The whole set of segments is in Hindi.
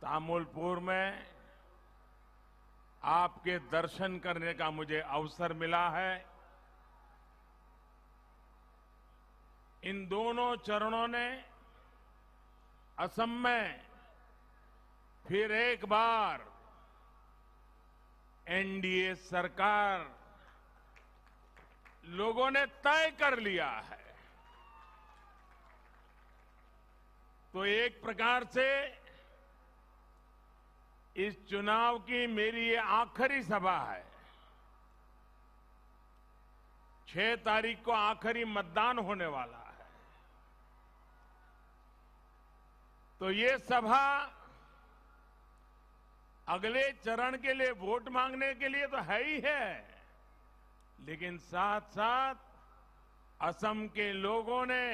तामुलपुर में आपके दर्शन करने का मुझे अवसर मिला है। इन दोनों चरणों ने असम में फिर एक बार एनडीए सरकार लोगों ने तय कर लिया है। तो एक प्रकार से इस चुनाव की मेरी ये आखिरी सभा है। 6 तारीख को आखिरी मतदान होने वाला है। तो ये सभा अगले चरण के लिए वोट मांगने के लिए तो है ही है, लेकिन साथ साथ असम के लोगों ने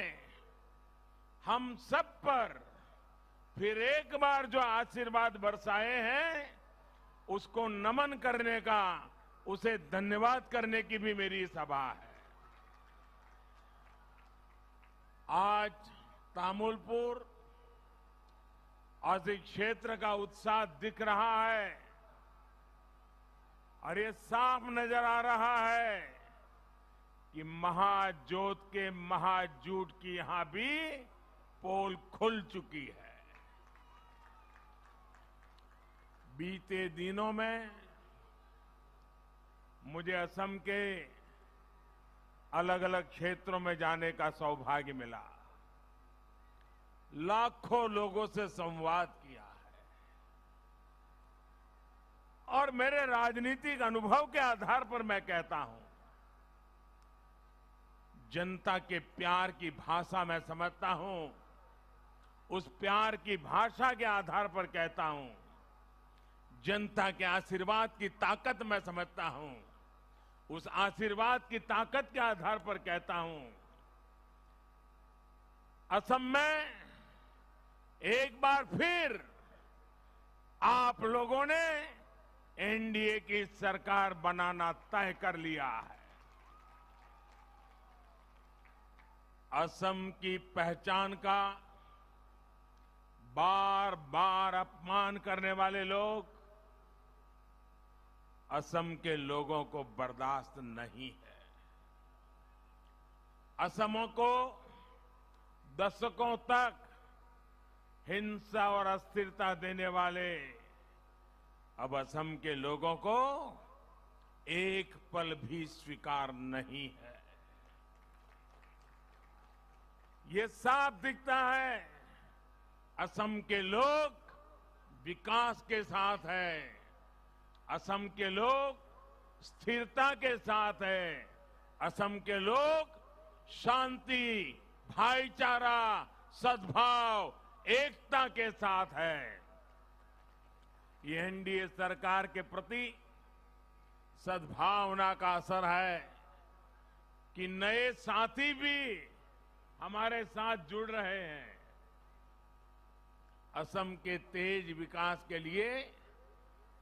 हम सब पर फिर एक बार जो आशीर्वाद बरसाए हैं, उसको नमन करने का, उसे धन्यवाद करने की भी मेरी सभा है। आज तामुलपुर और इस क्षेत्र का उत्साह दिख रहा है और ये साफ नजर आ रहा है कि महाजोत के महाजूट की यहां भी पोल खुल चुकी है। बीते दिनों में मुझे असम के अलग अलग क्षेत्रों में जाने का सौभाग्य मिला। लाखों लोगों से संवाद किया है और मेरे राजनीतिक अनुभव के आधार पर मैं कहता हूं, जनता के प्यार की भाषा मैं समझता हूं। उस प्यार की भाषा के आधार पर कहता हूं, जनता के आशीर्वाद की ताकत मैं समझता हूं। उस आशीर्वाद की ताकत के आधार पर कहता हूं, असम में एक बार फिर आप लोगों ने एनडीए की सरकार बनाना तय कर लिया है। असम की पहचान का बार बार अपमान करने वाले लोग असम के लोगों को बर्दाश्त नहीं है। असम को दशकों तक हिंसा और अस्थिरता देने वाले अब असम के लोगों को एक पल भी स्वीकार नहीं है। ये साफ दिखता है, असम के लोग विकास के साथ हैं। असम के लोग स्थिरता के साथ हैं। असम के लोग शांति, भाईचारा, सद्भाव, एकता के साथ है। ये एनडीए सरकार के प्रति सद्भावना का असर है कि नए साथी भी हमारे साथ जुड़ रहे हैं। असम के तेज विकास के लिए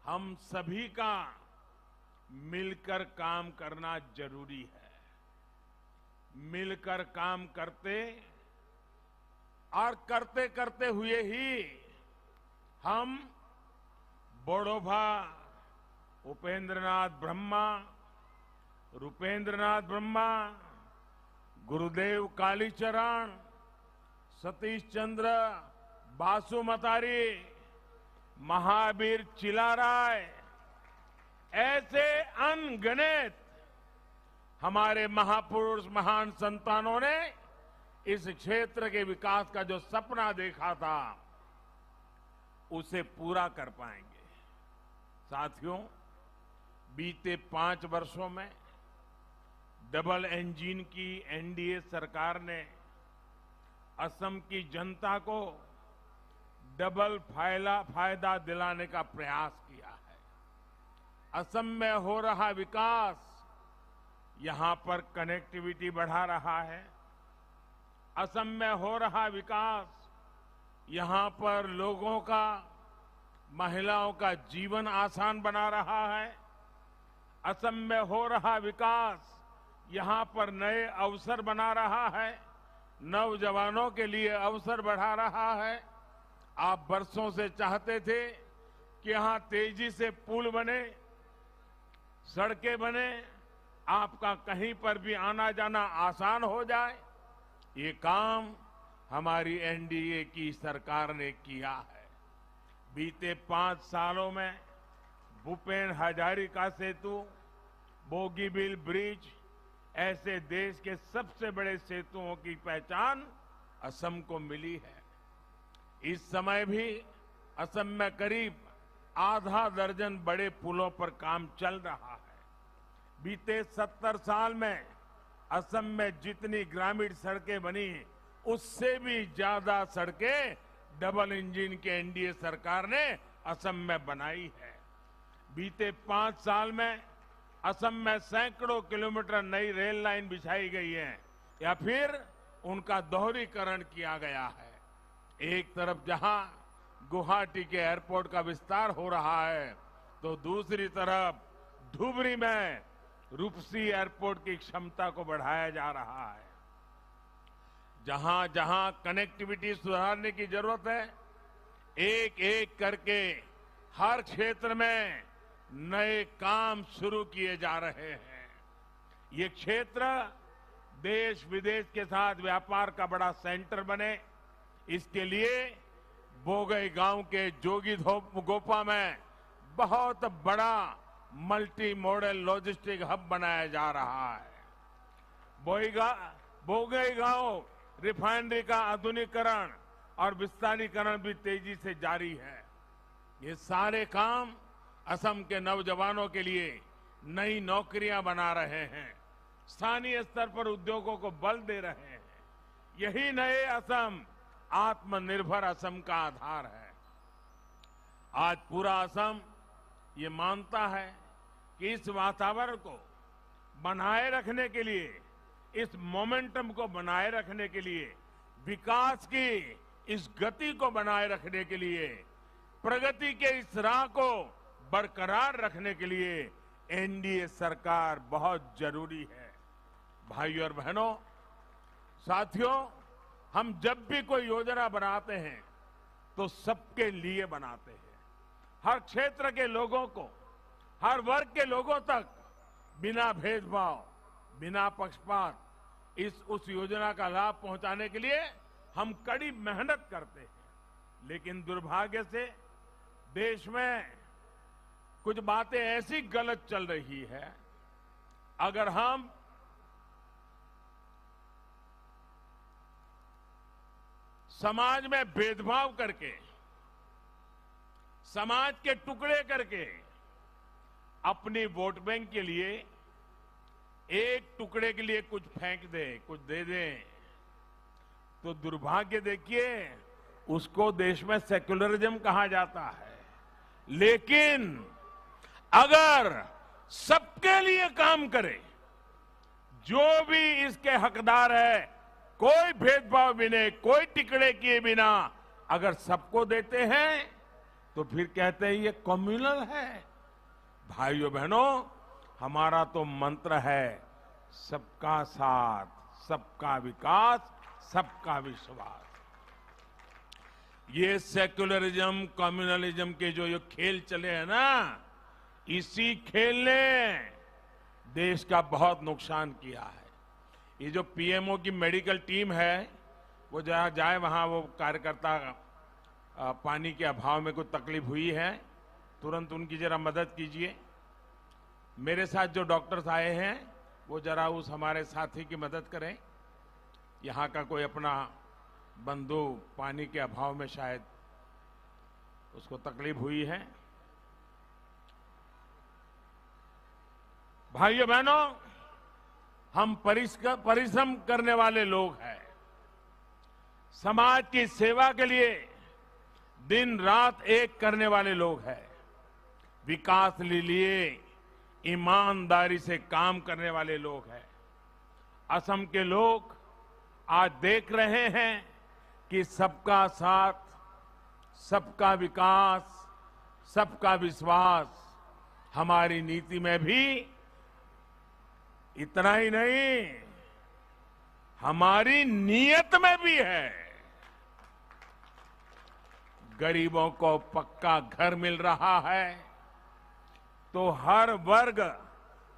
हम सभी का मिलकर काम करना जरूरी है। मिलकर काम करते और करते करते हुए ही हम बोडोभा उपेंद्रनाथ ब्रह्मा, रूपेंद्रनाथ ब्रह्मा, गुरुदेव कालीचरण, सतीश चंद्र बासुमतारी, महावीर चिलाराय, ऐसे अनगिनत हमारे महापुरुष, महान संतानों ने इस क्षेत्र के विकास का जो सपना देखा था, उसे पूरा कर पाएंगे। साथियों, बीते 5 वर्षों में डबल इंजन की एनडीए सरकार ने असम की जनता को डबल फायदा दिलाने का प्रयास किया है। असम में हो रहा विकास यहां पर कनेक्टिविटी बढ़ा रहा है। असम में हो रहा विकास यहां पर लोगों का, महिलाओं का जीवन आसान बना रहा है। असम में हो रहा विकास यहां पर नए अवसर बना रहा है, नौजवानों के लिए अवसर बढ़ा रहा है। आप बरसों से चाहते थे कि यहां तेजी से पुल बने, सड़कें बने, आपका कहीं पर भी आना जाना आसान हो जाए। ये काम हमारी एनडीए की सरकार ने किया है। बीते 5 सालों में भूपेन हजारिका सेतु, बोगीबील ब्रिज ऐसे देश के सबसे बड़े सेतुओं की पहचान असम को मिली है। इस समय भी असम में करीब आधा दर्जन बड़े पुलों पर काम चल रहा है। बीते 70 साल में असम में जितनी ग्रामीण सड़कें बनी, उससे भी ज्यादा सड़कें डबल इंजन के एनडीए सरकार ने असम में बनाई है। बीते 5 साल में असम में सैकड़ों किलोमीटर नई रेल लाइन बिछाई गई है या फिर उनका दोहरीकरण किया गया है। एक तरफ जहां गुवाहाटी के एयरपोर्ट का विस्तार हो रहा है, तो दूसरी तरफ धुबरी में रूपसी एयरपोर्ट की क्षमता को बढ़ाया जा रहा है। जहां जहां कनेक्टिविटी सुधारने की जरूरत है, एक एक करके हर क्षेत्र में नए काम शुरू किए जा रहे हैं। ये क्षेत्र देश विदेश के साथ व्यापार का बड़ा सेंटर बने, इसके लिए बोगई गांव के जोगी गोपा में बहुत बड़ा मल्टी मॉडल लॉजिस्टिक हब बनाया जा रहा है। बोगई गांव रिफाइनरी का आधुनिकीकरण और विस्तारीकरण भी तेजी से जारी है। ये सारे काम असम के नौजवानों के लिए नई नौकरियां बना रहे हैं, स्थानीय स्तर पर उद्योगों को बल दे रहे हैं। यही नए असम, आत्मनिर्भर असम का आधार है। आज पूरा असम ये मानता है कि इस वातावरण को बनाए रखने के लिए, इस मोमेंटम को बनाए रखने के लिए, विकास की इस गति को बनाए रखने के लिए, प्रगति के इस राह को बरकरार रखने के लिए एनडीए सरकार बहुत जरूरी है। भाइयों और बहनों, साथियों, हम जब भी कोई योजना बनाते हैं तो सबके लिए बनाते हैं। हर क्षेत्र के लोगों को, हर वर्ग के लोगों तक बिना भेदभाव, बिना पक्षपात उस योजना का लाभ पहुंचाने के लिए हम कड़ी मेहनत करते हैं। लेकिन दुर्भाग्य से देश में कुछ बातें ऐसी गलत चल रही है, अगर हम समाज में भेदभाव करके, समाज के टुकड़े करके अपनी वोट बैंक के लिए एक टुकड़े के लिए कुछ फेंक दें, कुछ दे दें, तो दुर्भाग्य देखिए उसको देश में सेक्युलरिज्म कहा जाता है। लेकिन अगर सबके लिए काम करे, जो भी इसके हकदार है, कोई भेदभाव बिना, कोई टिकड़े किए बिना अगर सबको देते हैं, तो फिर कहते हैं ये कम्युनल है। भाइयों बहनों, हमारा तो मंत्र है सबका साथ, सबका विकास, सबका विश्वास। ये सेक्युलरिज्म, कम्युनलिज्म के जो ये खेल चले हैं ना, इसी खेल ने देश का बहुत नुकसान किया है। ये जो पीएमओ की मेडिकल टीम है, वो जहाँ जाए वहां वो कार्यकर्ता पानी के अभाव में कुछ तकलीफ हुई है, तुरंत उनकी जरा मदद कीजिए। मेरे साथ जो डॉक्टर्स आए हैं वो जरा उस हमारे साथी की मदद करें। यहाँ का कोई अपना बंधु पानी के अभाव में शायद उसको तकलीफ हुई है। भाइयों बहनों, हम परिश्रम करने वाले लोग हैं। समाज की सेवा के लिए दिन रात एक करने वाले लोग हैं। विकास के लिए ईमानदारी से काम करने वाले लोग हैं। असम के लोग आज देख रहे हैं कि सबका साथ, सबका विकास, सबका विश्वास हमारी नीति में भी, इतना ही नहीं हमारी नीयत में भी है। गरीबों को पक्का घर मिल रहा है, तो हर वर्ग,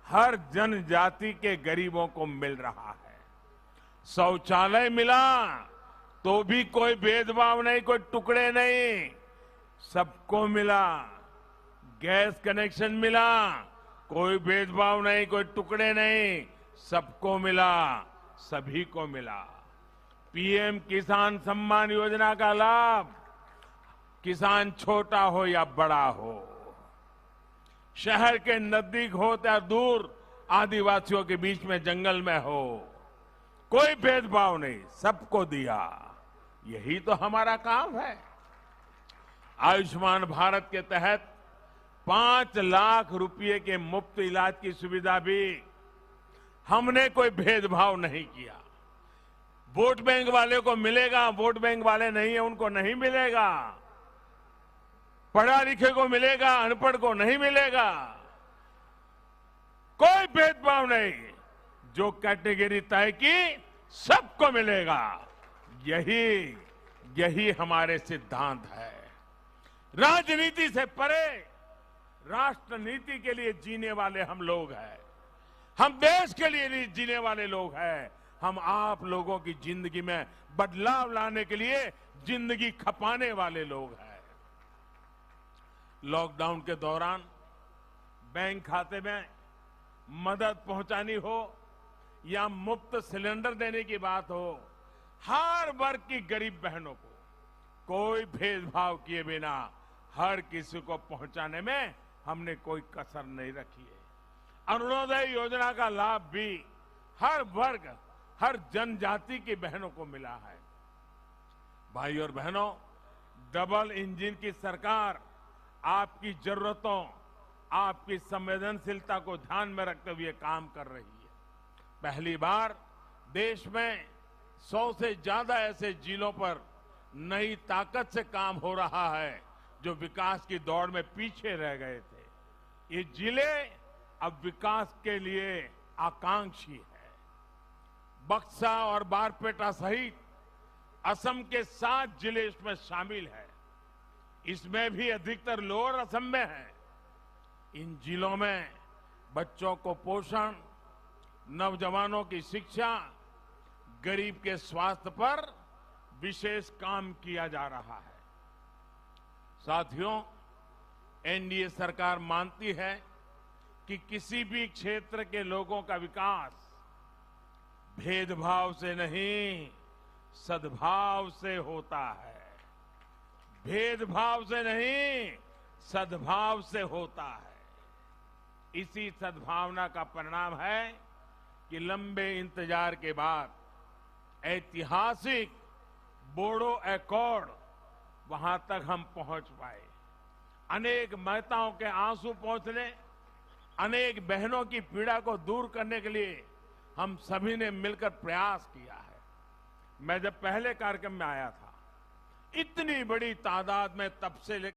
हर जनजाति के गरीबों को मिल रहा है। शौचालय मिला तो भी कोई भेदभाव नहीं, कोई टुकड़े नहीं, सबको मिला। गैस कनेक्शन मिला, कोई भेदभाव नहीं, कोई टुकड़े नहीं, सबको मिला, सभी को मिला। पीएम किसान सम्मान योजना का लाभ, किसान छोटा हो या बड़ा हो, शहर के नजदीक हो या दूर, आदिवासियों के बीच में जंगल में हो, कोई भेदभाव नहीं, सबको दिया। यही तो हमारा काम है। आयुष्मान भारत के तहत 5 लाख रुपए के मुफ्त इलाज की सुविधा भी हमने कोई भेदभाव नहीं किया। वोट बैंक वाले को मिलेगा, वोट बैंक वाले नहीं है उनको नहीं मिलेगा, पढ़ा लिखे को मिलेगा, अनपढ़ को नहीं मिलेगा, कोई भेदभाव नहीं। जो कैटेगरी तय की सबको मिलेगा। यही हमारे सिद्धांत है। राजनीति से परे राष्ट्र नीति के लिए जीने वाले हम लोग हैं। हम देश के लिए जीने वाले लोग हैं। हम आप लोगों की जिंदगी में बदलाव लाने के लिए जिंदगी खपाने वाले लोग हैं। लॉकडाउन के दौरान बैंक खाते में मदद पहुंचानी हो या मुफ्त सिलेंडर देने की बात हो, हर वर्ग की गरीब बहनों को कोई भेदभाव किए बिना हर किसी को पहुंचाने में हमने कोई कसर नहीं रखी है। अरुणोदय योजना का लाभ भी हर वर्ग, हर जनजाति की बहनों को मिला है। भाई और बहनों, डबल इंजन की सरकार आपकी जरूरतों, आपकी संवेदनशीलता को ध्यान में रखते हुए काम कर रही है। पहली बार देश में 100 से ज्यादा ऐसे जिलों पर नई ताकत से काम हो रहा है जो विकास की दौड़ में पीछे रह गए थे। ये जिले अब विकास के लिए आकांक्षी है। बक्सा और बारपेटा सहित असम के 7 जिले इसमें शामिल है। इसमें भी अधिकतर लोअर असम में है। इन जिलों में बच्चों को पोषण, नौजवानों की शिक्षा, गरीब के स्वास्थ्य पर विशेष काम किया जा रहा है। साथियों, एनडीए सरकार मानती है कि किसी भी क्षेत्र के लोगों का विकास भेदभाव से नहीं, सद्भाव से होता है। भेदभाव से नहीं, सद्भाव से होता है। इसी सद्भावना का परिणाम है कि लंबे इंतजार के बाद ऐतिहासिक बोडो एकॉर्ड वहां तक हम पहुंच पाए। अनेक माताओं के आंसू पहुंचने, अनेक बहनों की पीड़ा को दूर करने के लिए हम सभी ने मिलकर प्रयास किया है। मैं जब पहले कार्यक्रम में आया था, इतनी बड़ी तादाद में तब से लेकर